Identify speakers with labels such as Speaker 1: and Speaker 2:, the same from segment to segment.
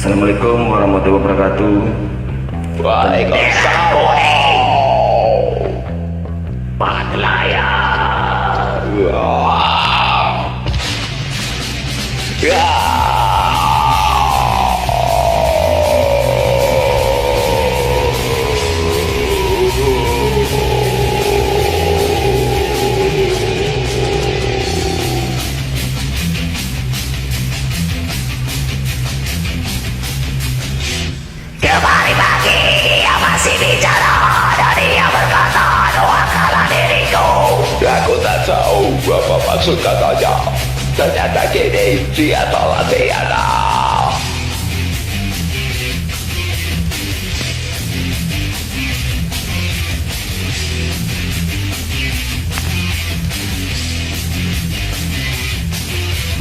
Speaker 1: Assalamualaikum warahmatullahi wabarakatuh.
Speaker 2: Waalaikumsalam. Pak nelayan. Ya. Kembali pagi dia masih bicara dan dia berkata doakanlah diriku. Aku tak tahu apa maksud katanya. Ternyata kini dia telah tiada.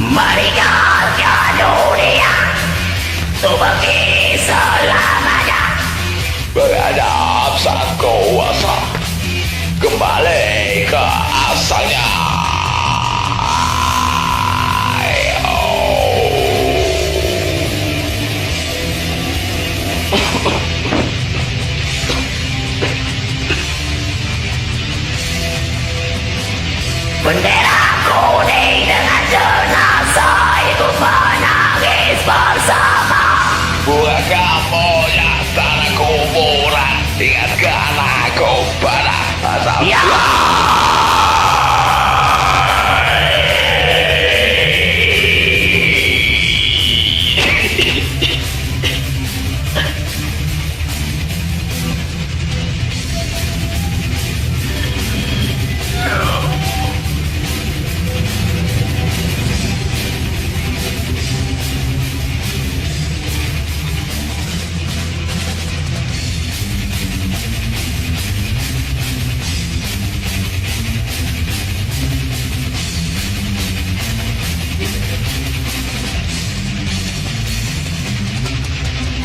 Speaker 2: Meninggalkan dunia untuk pergi selamanya. Beradab sang kuasa kembali ke asalnya. Bendera kuning dengan jenazah ikut menangis bersama. Buat kamu yang tanah kuburan, ingatkan aku pada azab. Ya.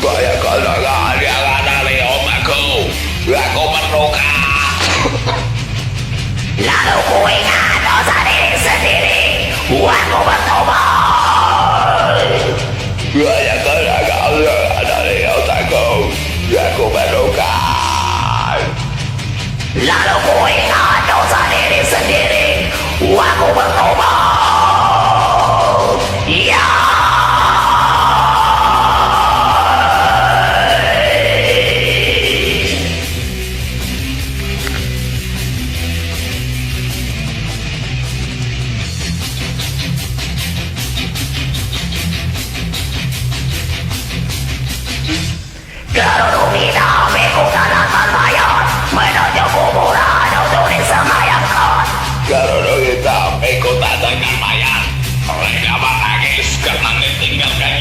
Speaker 2: Bayangkan dengan yang ada di otakku. Aku meluka. Lalu ku ingat dosa diri sendiri. Aku bertobat. Bayangkan dengan yang ada di otakku. Aku meluka. Lalu ku ingat dosa diri sendiri. Aku bertobat. Ya. Kerudung hitam ikutan mayat menuju kuburan untuk disemayamkan. Kerudung hitam ikutan dengan mayat. Mereka menangis karena ditinggalkan